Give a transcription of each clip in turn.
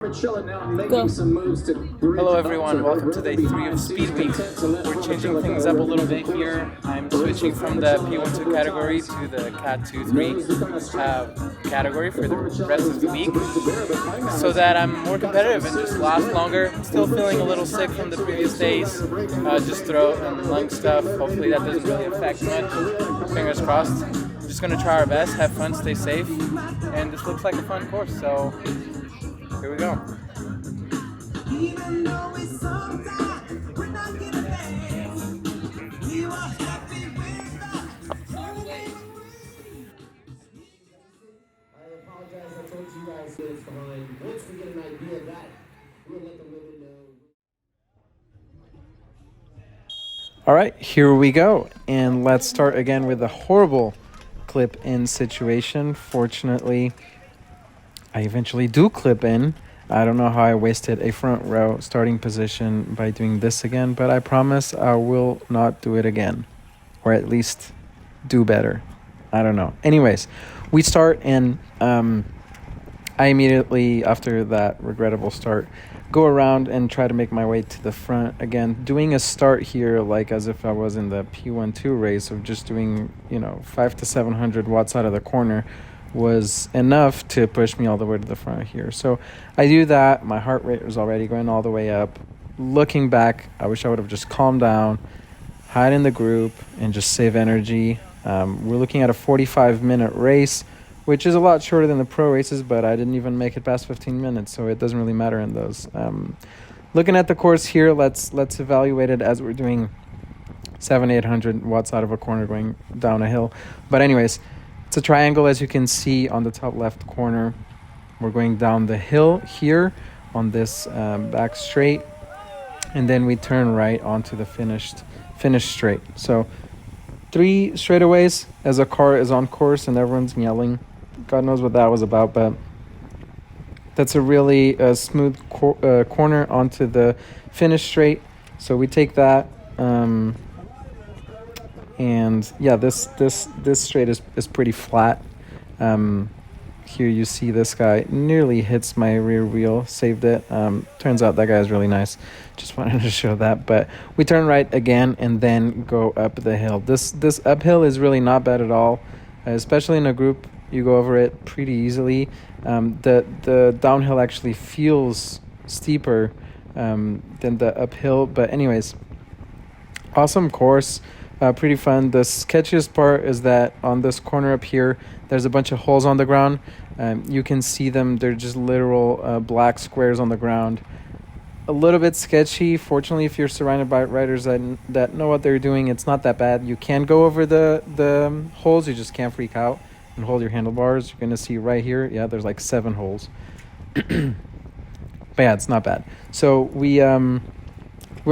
Go. Hello everyone, welcome to day 3 of Speed Week. We're changing things up a little bit here. I'm switching from the P12 category to the Cat 2-3 category for the rest of the week so that I'm more competitive and just last longer. I'm still feeling a little sick from the previous days, just throat and lung stuff. Hopefully that doesn't really affect much. Fingers crossed. We're just going to try our best, have fun, stay safe, and this looks like a fun course, so here we go. Even though it's sometimes we're not gonna dance, you are happy with us. I apologize, I told you guys it's behind. Once we get an idea of that, we'll let the women know. All right, here we go. And let's start again with a horrible clip in situation. Fortunately, I eventually do clip in. I don't know how I wasted a front row starting position by doing this again, but I promise I will not do it again, or at least do better. I don't know. Anyways, we start and I immediately, after that regrettable start, go around and try to make my way to the front again, doing a start here like as if I was in the P12 race of just doing, 500 to 700 watts out of the corner was enough to push me all the way to the front here. So I do that. My heart rate was already going all the way up. Looking back, I wish I would have just calmed down, hide in the group, and just save energy. We're looking at a 45-minute race, which is a lot shorter than the pro races, but I didn't even make it past 15 minutes, so it doesn't really matter in those. Looking at the course here, let's evaluate it as we're doing 700-800 watts out of a corner going down a hill. But anyways, it's a triangle, as you can see on the top left corner. We're going down the hill here on this back straight, and then we turn right onto the finished straight. So 3 straightaways as a car is on course and everyone's yelling. God knows what that was about, but that's a really smooth corner onto the finished straight. So we take that. And yeah, this straight is pretty flat. Here you see this guy nearly hits my rear wheel, saved it. Turns out that guy is really nice. Just wanted to show that. But we turn right again and then go up the hill. This uphill is really not bad at all, especially in a group. You go over it pretty easily. The downhill actually feels steeper than the uphill. But anyways, awesome course. Pretty fun. The sketchiest part is that on this corner up here, there's a bunch of holes on the ground. You can see them. They're just literal black squares on the ground. A little bit sketchy. Fortunately, if you're surrounded by riders that know what they're doing, it's not that bad. You can go over the holes. You just can't freak out and hold your handlebars. You're going to see right here. Yeah, there's like 7 holes. But yeah, it's not bad. So we're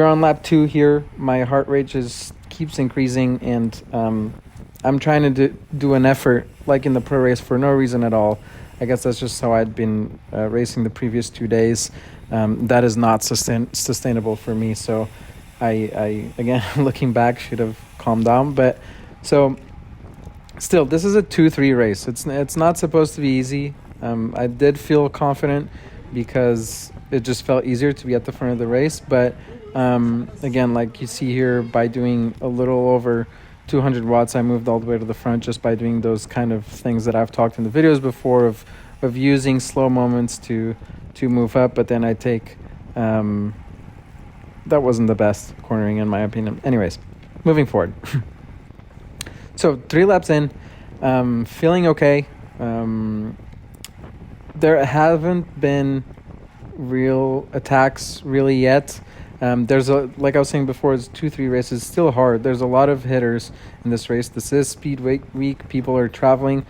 on lap 2 here. My heart rate just keeps increasing, and I'm trying to do an effort like in the pro race for no reason at all. I guess that's just how I'd been racing the previous 2 days. That is not sustainable for me. So I again, looking back, should have calmed down. But so still, this is a 2-3 race. It's not supposed to be easy. I did feel confident because it just felt easier to be at the front of the race. But again, like you see here, by doing a little over 200 watts, I moved all the way to the front just by doing those kind of things that I've talked in the videos before of using slow moments to move up. But then I take that wasn't the best cornering in my opinion. Anyways, moving forward. So 3 laps in, feeling okay. There haven't been real attacks really yet. There's like I was saying before, it's 2-3 races, still hard. There's a lot of hitters in this race. This is Speed Week. People are traveling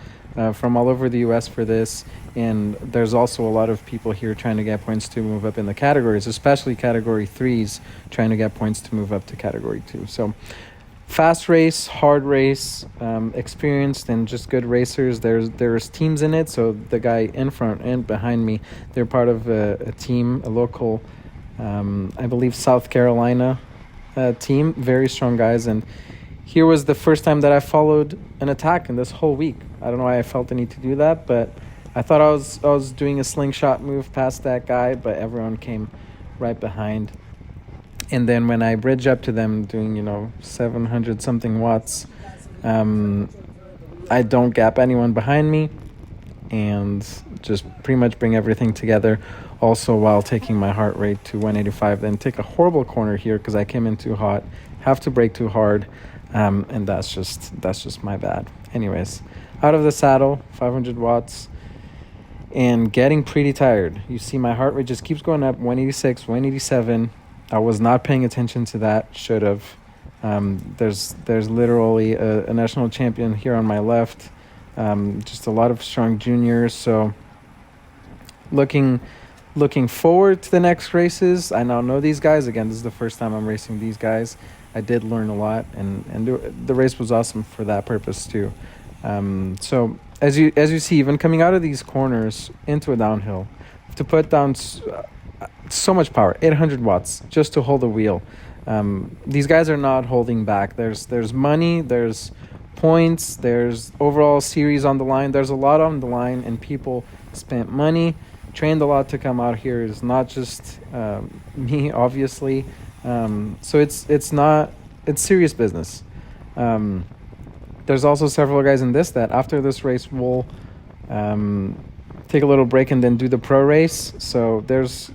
from all over the US for this, and there's also a lot of people here trying to get points to move up in the categories, especially category 3s trying to get points to move up to category 2. So fast race, hard race, experienced and just good racers. There's teams in it. So the guy in front and behind me, they're part of a team, a local I believe South Carolina team. Very strong guys. And here was the first time that I followed an attack in this whole week. I don't know why I felt the need to do that, but I thought I was doing a slingshot move past that guy, but everyone came right behind. And then when I bridge up to them doing, 700 something watts, I don't gap anyone behind me and just pretty much bring everything together. Also, while taking my heart rate to 185, then take a horrible corner here because I came in too hot, have to brake too hard, and that's just my bad. Anyways, out of the saddle, 500 watts, and getting pretty tired. You see my heart rate just keeps going up, 186, 187. I was not paying attention to that. Should have. There's literally a national champion here on my left. Just a lot of strong juniors. So looking forward to the next races. I now know these guys. Again, this is the first time I'm racing these guys. I did learn a lot, and the race was awesome for that purpose too. So as you see, even coming out of these corners into a downhill, to put down so much power, 800 watts just to hold the wheel. These guys are not holding back. There's money, there's points, there's overall series on the line. There's a lot on the line, and people spent money, trained a lot to come out here. It's not just me, obviously. So it's serious business. There's also several guys in this that after this race will take a little break and then do the pro race. So there's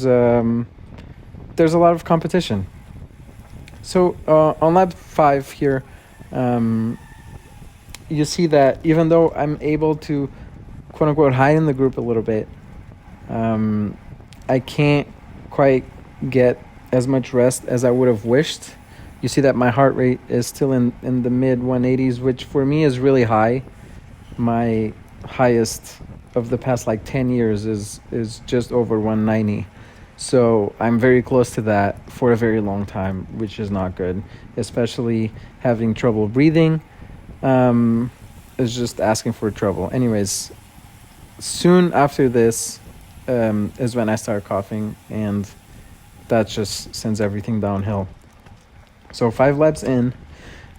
a lot of competition. So on lap 5 here, you see that even though I'm able to quote unquote hide in the group a little bit, I can't quite get as much rest as I would have wished. You see that my heart rate is still in the mid 180s, which for me is really high. My highest of the past 10 years is just over 190. So I'm very close to that for a very long time, which is not good, especially having trouble breathing. Is just asking for trouble. Anyways, soon after this is when I start coughing, and that just sends everything downhill. So 5 laps in,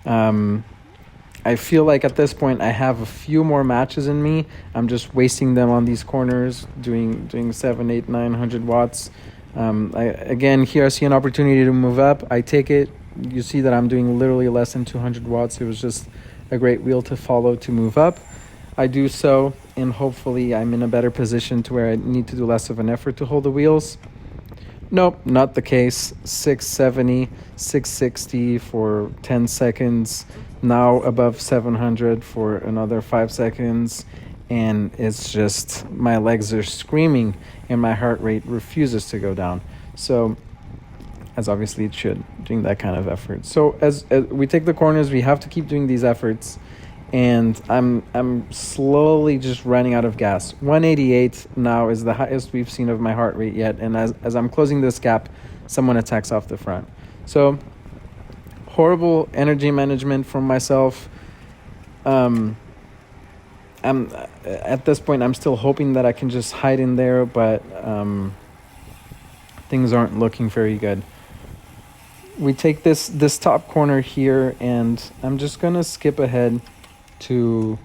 I feel like at this point I have a few more matches in me. I'm just wasting them on these corners, doing 7, 8, 900 watts. Again, here I see an opportunity to move up. I take it. You see that I'm doing literally less than 200 watts. It was just a great wheel to follow to move up. I do so, and hopefully I'm in a better position to where I need to do less of an effort to hold the wheels. Nope, not the case. 670, 660 for 10 seconds. Now above 700 for another 5 seconds. And it's just, my legs are screaming and my heart rate refuses to go down. So, as obviously it should, doing that kind of effort. So as we take the corners, we have to keep doing these efforts. And I'm slowly just running out of gas. 188 now is the highest we've seen of my heart rate yet. And as I'm closing this gap, someone attacks off the front. So horrible energy management from myself. I'm at this point, I'm still hoping that I can just hide in there, but things aren't looking very good. We take this top corner here, and I'm just gonna skip ahead to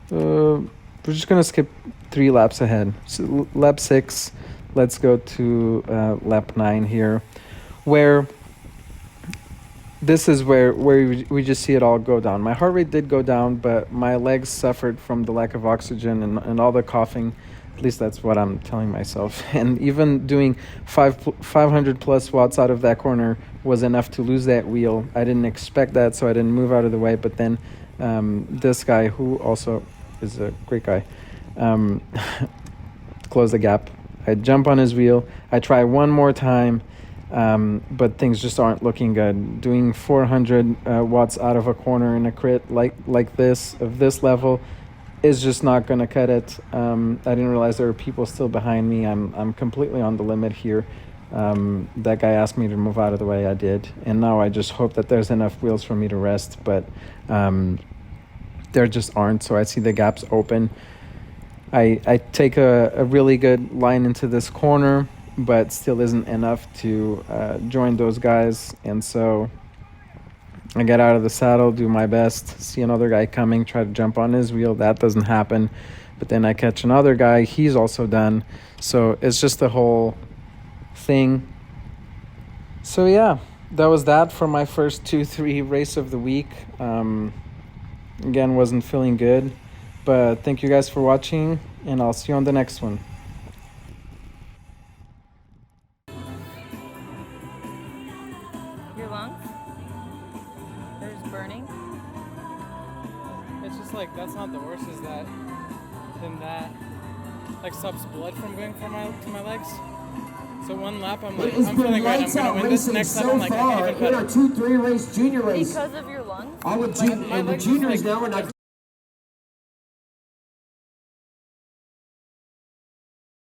we're just gonna skip 3 laps ahead. So lap 6, let's go to lap 9 here, where this is where we just see it all go down. My heart rate did go down, but my legs suffered from the lack of oxygen and all the coughing. At least that's what I'm telling myself. And even doing 500 plus watts out of that corner was enough to lose that wheel. I didn't expect that, so I didn't move out of the way. But then this guy, who also is a great guy, closed the gap. I jump on his wheel. I try one more time, but things just aren't looking good. Doing 400 watts out of a corner in a crit like this, of this level, is just not going to cut it. I didn't realize there were people still behind me. I'm completely on the limit here. That guy asked me to move out of the way. I did. And now I just hope that there's enough wheels for me to rest, but there just aren't. So I see the gaps open. I take a really good line into this corner, but still isn't enough to join those guys. And so I get out of the saddle, do my best, see another guy coming, try to jump on his wheel. That doesn't happen. but then I catch another guy, he's also done. So it's just the whole thing. So yeah, that was that for my first 2-3 race of the week. Again, wasn't feeling good, but thank you guys for watching, and I'll see you on the next one. Your lungs? They're just burning? It's just like, that's not the worst, is that then that like stops blood from going from to my legs. So one lap I'm like, I'm feeling great, I'm gonna win this. Next lap I'm like, I can't even in our 2-3 race junior race. Because of your lungs? All the my juniors legs just, like, now are not